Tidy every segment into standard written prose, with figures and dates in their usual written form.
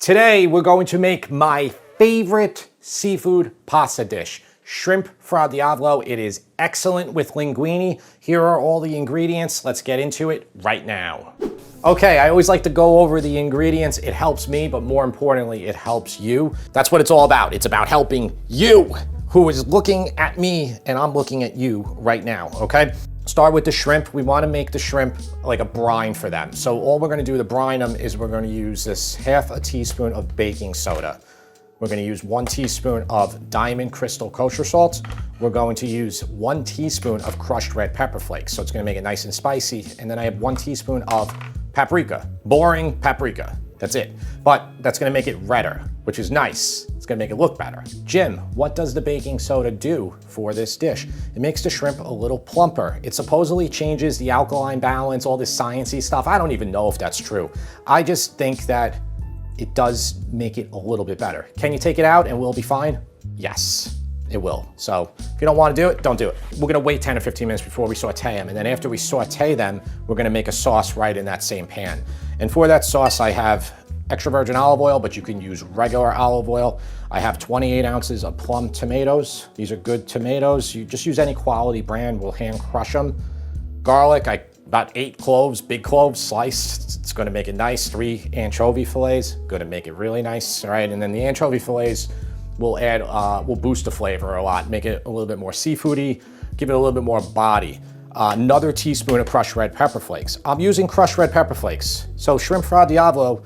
Today, we're going to make my favorite seafood pasta dish, Shrimp Fra Diavolo. It is excellent with linguine. Here are all the ingredients. Let's get into it right now. Okay, I always like to go over the ingredients. It helps me, but more importantly, it helps you. That's what it's all about. It's about helping you, who is looking at me, and I'm looking at you right now, okay? Start with the shrimp. We want to make the shrimp like a brine for them. So all we're going to do to brine them is we're going to use this half a teaspoon of baking soda. We're going to use 1 teaspoon of diamond crystal kosher salt. We're going to use 1 teaspoon of crushed red pepper flakes. So it's going to make it nice and spicy. And then I have 1 teaspoon of paprika, boring paprika. That's it. But that's going to make it redder, which is nice. It's going to make it look better. Jim, what does the baking soda do for this dish? It makes the shrimp a little plumper. It supposedly changes the alkaline balance, all this sciencey stuff. I don't even know if that's true. I just think that it does make it a little bit better. Can you take it out and we'll be fine? Yes, it will. So if you don't want to do it, don't do it. We're going to wait 10 or 15 minutes before we saute them. And then after we saute them, we're going to make a sauce right in that same pan. And for that sauce, I have extra virgin olive oil, but you can use regular olive oil. I have 28 ounces of plum tomatoes. These are good tomatoes. You just use any quality brand. We'll hand crush them. Garlic, about 8 cloves, big cloves sliced. It's going to make it nice. 3 anchovy fillets, going to make it really nice. All right, and then the anchovy fillets will add, will boost the flavor a lot, make it a little bit more seafoody, give it a little bit more body. Another teaspoon of crushed red pepper flakes. I'm using crushed red pepper flakes. So Shrimp Fra Diavolo,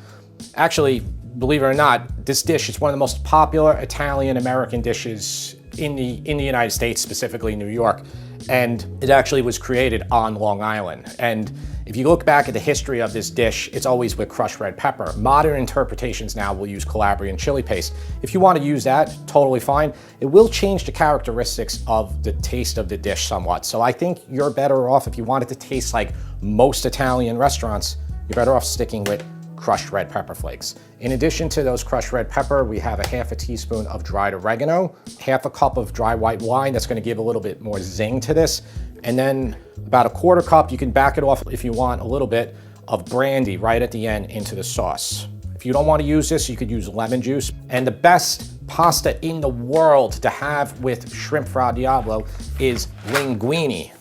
actually, believe it or not, this dish is one of the most popular Italian-American dishes in the United States, specifically New York. And it actually was created on Long Island. And if you look back at the history of this dish, it's always with crushed red pepper. Modern interpretations now will use Calabrian chili paste. If you want to use that, totally fine. It will change the characteristics of the taste of the dish somewhat. So I think you're better off, if you want it to taste like most Italian restaurants, you're better off sticking with crushed red pepper flakes. In addition to those crushed red pepper, we have a half a teaspoon of dried oregano, half a cup of dry white wine. That's going to give a little bit more zing to this. And then about a 1/4 cup, you can back it off if you want, a little bit of brandy right at the end into the sauce. If you don't want to use this, you could use lemon juice. And the best pasta in the world to have with Shrimp Fra Diavolo is linguine.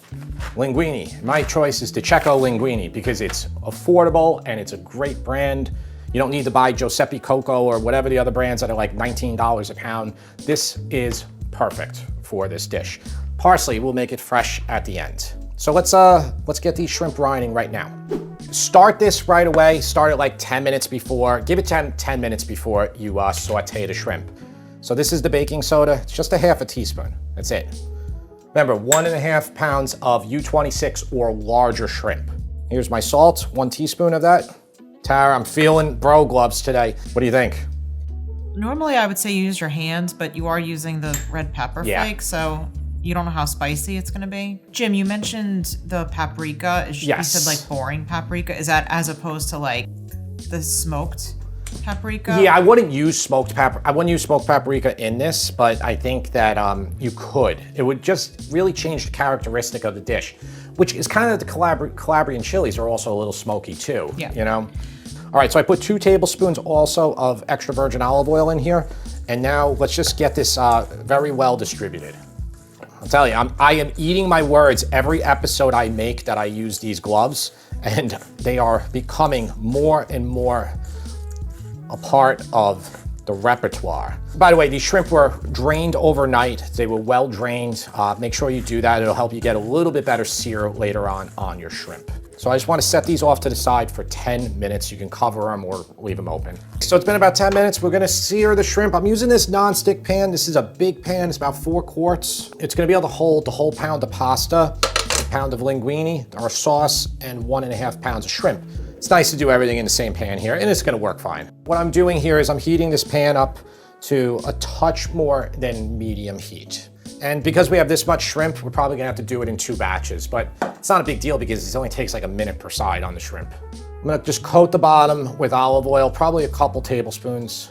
Linguine. My choice is DiCecco Linguine because it's affordable and it's a great brand. You don't need to buy Giuseppe Coco or whatever the other brands that are like $19 a pound. This is perfect for this dish. Parsley will make it fresh at the end. So let's get these shrimp brining right now. Start this right away. Start it like 10 minutes before. Give it 10 minutes before you saute the shrimp. So this is the baking soda. It's just a half a teaspoon. That's it. Remember, 1.5 pounds of U26 or larger shrimp. Here's my salt, 1 teaspoon of that. Tara, I'm feeling bro gloves today. What do you think? Normally I would say use your hands, but you are using the red pepper flakes, so you don't know how spicy it's gonna be. Jim, you mentioned the paprika. Yes. You said like boring paprika. Is that as opposed to like the smoked paprika? Yeah, I wouldn't use smoked paprika in this, but I think that you could. It would just really change the characteristic of the dish, which is kind of the Calabrian chilies are also a little smoky too, you know? All right, so I put 2 tablespoons also of extra virgin olive oil in here. And now let's just get this very well distributed. I'll tell you, I am eating my words every episode I make that I use these gloves, and they are becoming more and more a part of the repertoire. By the way, these shrimp were drained overnight. They were well drained. Make sure you do that. It'll help you get a little bit better sear later on your shrimp. So I just want to set these off to the side for 10 minutes. You can cover them or leave them open. So it's been about 10 minutes. We're going to sear the shrimp. I'm using this non-stick pan. This is a big pan. It's about 4 quarts. It's going to be able to hold the whole pound of pasta, a pound of linguine, our sauce, and 1.5 pounds of shrimp. It's nice to do everything in the same pan here, and it's gonna work fine. What I'm doing here is I'm heating this pan up to a touch more than medium heat. And because we have this much shrimp, we're probably gonna have to do it in 2 batches, but it's not a big deal because it only takes like a minute per side on the shrimp. I'm gonna just coat the bottom with olive oil, probably a couple tablespoons.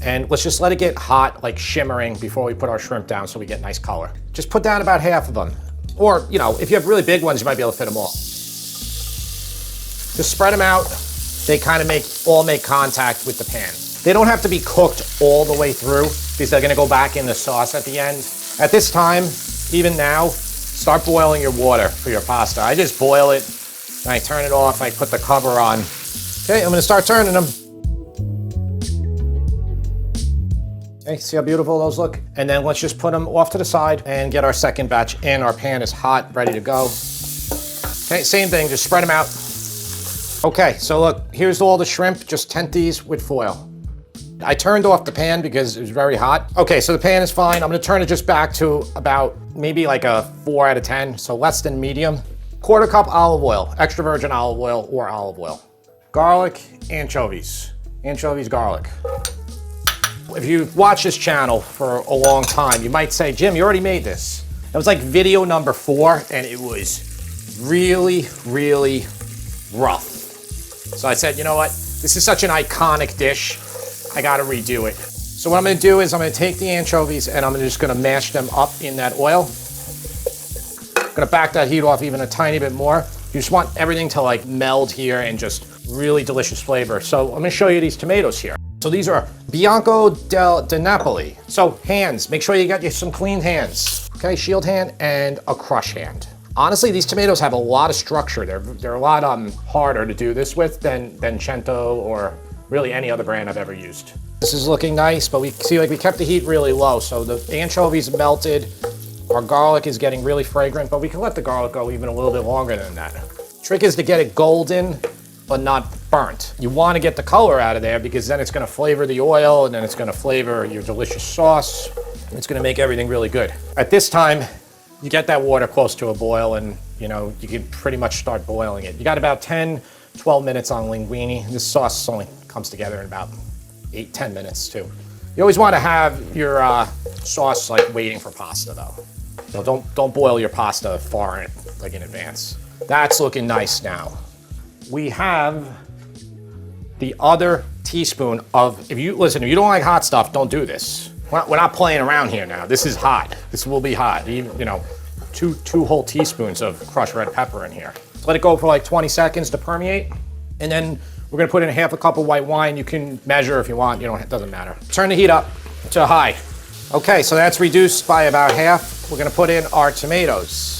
And let's just let it get hot, like shimmering, before we put our shrimp down so we get nice color. Just put down about half of them. Or, you know, if you have really big ones, you might be able to fit them all. Just spread them out. They kind of all make contact with the pan. They don't have to be cooked all the way through because they're gonna go back in the sauce at the end. At this time, even now, start boiling your water for your pasta. I just boil it, and I turn it off, I put the cover on. Okay, I'm gonna start turning them. Okay, see how beautiful those look? And then let's just put them off to the side and get our second batch in. Our pan is hot, ready to go. Okay, same thing, just spread them out. Okay, so look, here's all the shrimp, just tent these with foil. I turned off the pan because it was very hot. Okay, so the pan is fine. I'm gonna turn it just back to about maybe like a 4 out of 10, so less than medium. 1/4 cup olive oil, extra virgin olive oil or olive oil. Garlic, anchovies. Anchovies, garlic. If you've watched this channel for a long time, you might say, Jim, you already made this. That was like video number 4, and it was really, really rough. So I said, you know what? This is such an iconic dish. I gotta redo it. So what I'm gonna do is I'm gonna take the anchovies and I'm just gonna mash them up in that oil. I'm gonna back that heat off even a tiny bit more. You just want everything to like meld here and just really delicious flavor. So I'm gonna show you these tomatoes here. So these are Bianco di Napoli. So hands, make sure you got some clean hands. Okay, shield hand and a crush hand. Honestly, these tomatoes have a lot of structure. They're a lot harder to do this with than Cento or really any other brand I've ever used. This is looking nice, but we see like we kept the heat really low. So the anchovies melted. Our garlic is getting really fragrant, but we can let the garlic go even a little bit longer than that. Trick is to get it golden, but not burnt. You want to get the color out of there because then it's going to flavor the oil and then it's going to flavor your delicious sauce. It's going to make everything really good. At this time, you get that water close to a boil and you know, you can pretty much start boiling it. You got about 10, 12 minutes on linguine. This sauce only comes together in about 8, 10 minutes too. You always want to have your sauce like waiting for pasta though. So don't boil your pasta far in advance. That's looking nice now. We have the other teaspoon of, if you don't like hot stuff, don't do this. We're not playing around here now. This is hot. This will be hot. Even, you know, two whole teaspoons of crushed red pepper in here. So let it go for like 20 seconds to permeate. And then we're gonna put in 1/2 cup of white wine. You can measure if you want, it doesn't matter. Turn the heat up to high. Okay, so that's reduced by about half. We're gonna put in our tomatoes.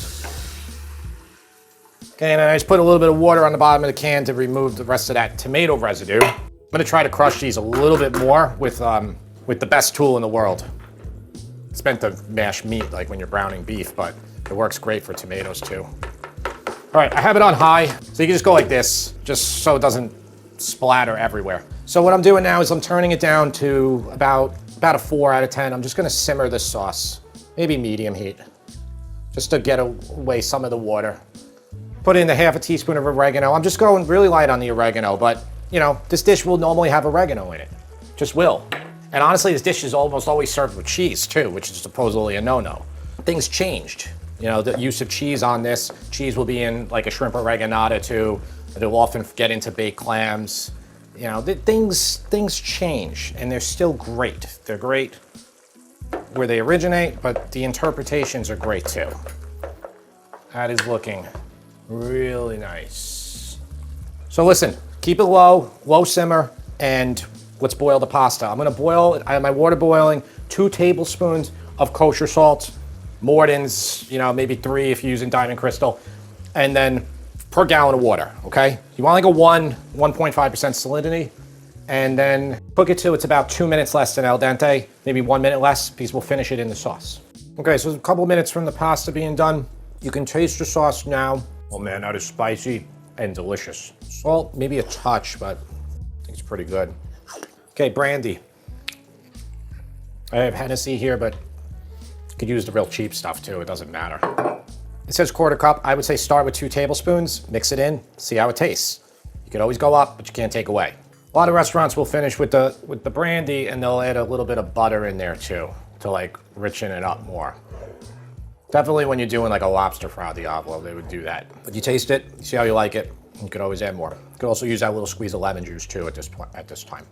Okay, and I just put a little bit of water on the bottom of the can to remove the rest of that tomato residue. I'm gonna try to crush these a little bit more with the best tool in the world. It's meant to mash meat like when you're browning beef, but it works great for tomatoes too. All right, I have it on high, so you can just go like this, just so it doesn't splatter everywhere. So what I'm doing now is I'm turning it down to about a 4 out of 10. I'm just gonna simmer this sauce, maybe medium heat, just to get away some of the water. Put in 1/2 teaspoon of oregano. I'm just going really light on the oregano, but this dish will normally have oregano in it, just will. And honestly, this dish is almost always served with cheese too, which is supposedly a no-no. Things changed. The use of cheese on this. Cheese will be in like a shrimp oreganata too. It'll often get into baked clams. Things change and they're still great. They're great where they originate, but the interpretations are great too. That is looking really nice. So listen, keep it low simmer, and let's boil the pasta. I'm gonna boil, I have my water boiling, 2 tablespoons of kosher salt, Morton's, maybe 3 if you're using Diamond Crystal, and then per gallon of water, okay? You want like a 1.5% salinity, and then cook it till it's about 2 minutes less than al dente, maybe 1 minute less, because we'll finish it in the sauce. Okay, so a couple minutes from the pasta being done. You can taste the sauce now. Oh man, that is spicy and delicious. Salt, maybe a touch, but I think it's pretty good. Okay, brandy. I have Hennessy here, but you could use the real cheap stuff too, it doesn't matter. It says 1/4 cup. I would say start with 2 tablespoons, mix it in, see how it tastes. You could always go up, but you can't take away. A lot of restaurants will finish with the brandy and they'll add a little bit of butter in there too, to like richen it up more. Definitely when you're doing like a lobster Fra Diavolo, they would do that. But you taste it, you see how you like it, you could always add more. You could also use that little squeeze of lemon juice too at this time.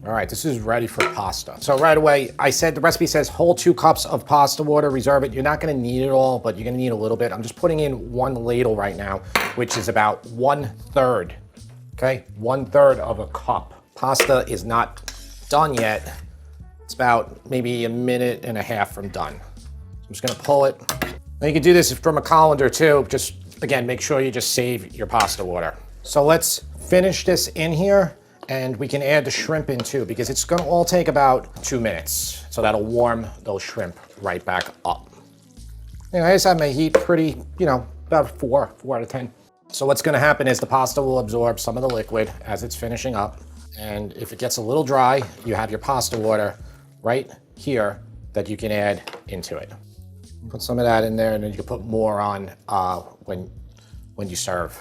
All right, this is ready for pasta. So right away, I said the recipe says whole 2 cups of pasta water, reserve it. You're not gonna need it all, but you're gonna need a little bit. I'm just putting in 1 ladle right now, which is about 1/3, okay? 1/3 of a cup. Pasta is not done yet. It's about maybe a minute and a half from done. I'm just gonna pull it. Now you can do this from a colander too. Just, again, make sure you just save your pasta water. So let's finish this in here, and we can add the shrimp in too, because it's gonna all take about 2 minutes. So that'll warm those shrimp right back up. And I just have my heat pretty, about 4 out of 10. So what's gonna happen is the pasta will absorb some of the liquid as it's finishing up. And if it gets a little dry, you have your pasta water right here that you can add into it. Put some of that in there, and then you can put more on when you serve.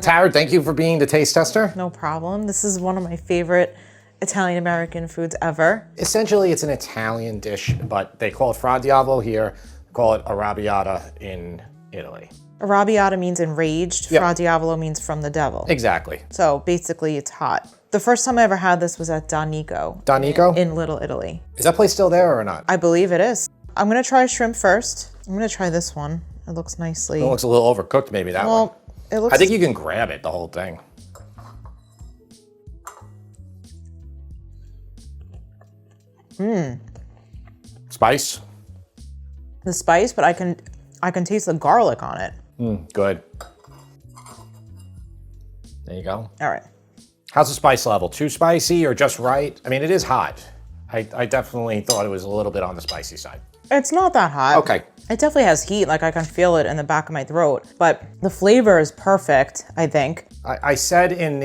Tara, thank you for being the taste tester. No problem. This is one of my favorite Italian-American foods ever. Essentially, it's an Italian dish, but they call it Fra Diavolo here, call it arrabbiata in Italy. Arrabbiata means enraged. Yep. Fra Diavolo means from the devil. Exactly. So basically, it's hot. The first time I ever had this was at Don Nico. Don Nico? In Little Italy. Is that place still there or not? I believe it is. I'm gonna try shrimp first. I'm gonna try this one. It looks nicely. It looks a little overcooked, maybe that one. It looks. I think you can grab it, the whole thing. Spice? The spice, but I can taste the garlic on it. Good. There you go. All right. How's the spice level? Too spicy or just right? I mean, it is hot. I definitely thought it was a little bit on the spicy side. It's not that hot. Okay. It definitely has heat, like I can feel it in the back of my throat, but the flavor is perfect, I think. I said in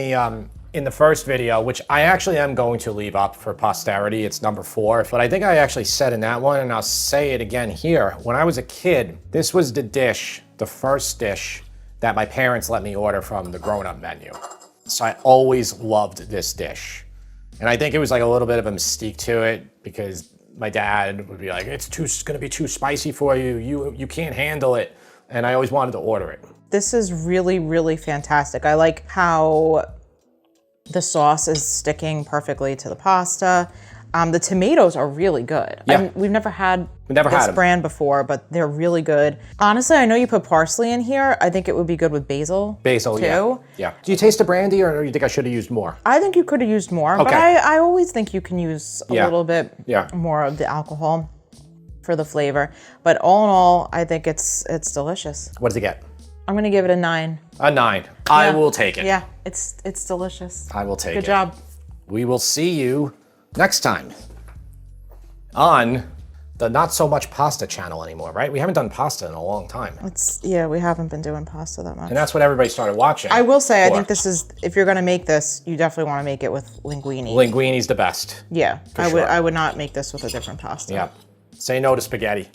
the first video, which I actually am going to leave up for posterity, it's number 4, but I think I actually said in that one, and I'll say it again here. When I was a kid, this was the first dish that my parents let me order from the grown-up menu. So I always loved this dish. And I think it was like a little bit of a mystique to it, because my dad would be like, it's gonna be too spicy for you. You can't handle it. And I always wanted to order it. This is really, really fantastic. I like how the sauce is sticking perfectly to the pasta. The tomatoes are really good. Yeah. We've never had had this them. brand before, but they're really good. Honestly, I know you put parsley in here. I think it would be good with basil. Basil, too. Yeah. Do you taste the brandy, or do you think I should have used more? I think you could have used more, but Okay. I always think you can use a little bit more of the alcohol for the flavor. But all in all, I think it's delicious. What does it get? I'm gonna give it a 9. A 9. I will take it. Yeah, it's delicious. I will take it. Good job. We will see you next time on the Not So Much Pasta channel anymore, right? We haven't done pasta in a long time. We haven't been doing pasta that much. And that's what everybody started watching. I will say, for. I think this is, if you're gonna make this, you definitely wanna make it with linguine. Linguine's the best. Yeah, sure. I would not make this with a different pasta. Yeah. Say no to spaghetti.